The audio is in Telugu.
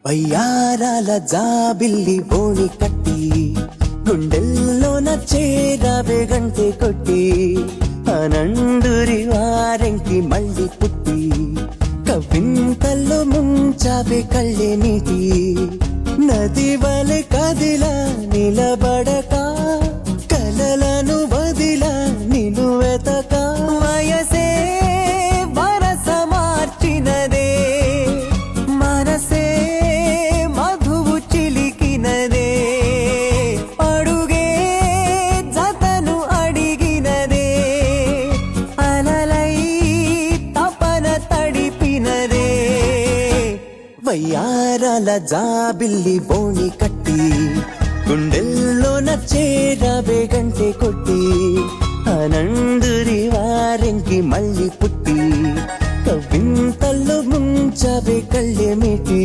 వయ్యారాల జాబిల్లి బోణి కట్టి గుండెల్లోన చేరావే గంటె కొట్టి అనందురి వారెంకి మళ్ళీ పుట్టి కవింతల్లో ముంచావే కళ్ళే నీటి నది వలె కదిలా నిలబడక కలలను వదిలా నిను వెతక వయసే వరస మార్చినదే మనసే మధువు చిలికినదే అడుగే జతను అడిగినదే అలలై తపన తడిపినదే వయ్యారాల జాబిల్లి బోణి కట్టి గుండెల్లోన చేరావే గంటె కొట్టి అనందురి వారెంకి మళ్ళీ పుట్టి కవింతల్లో ముంచావే కళ్ళెమిటి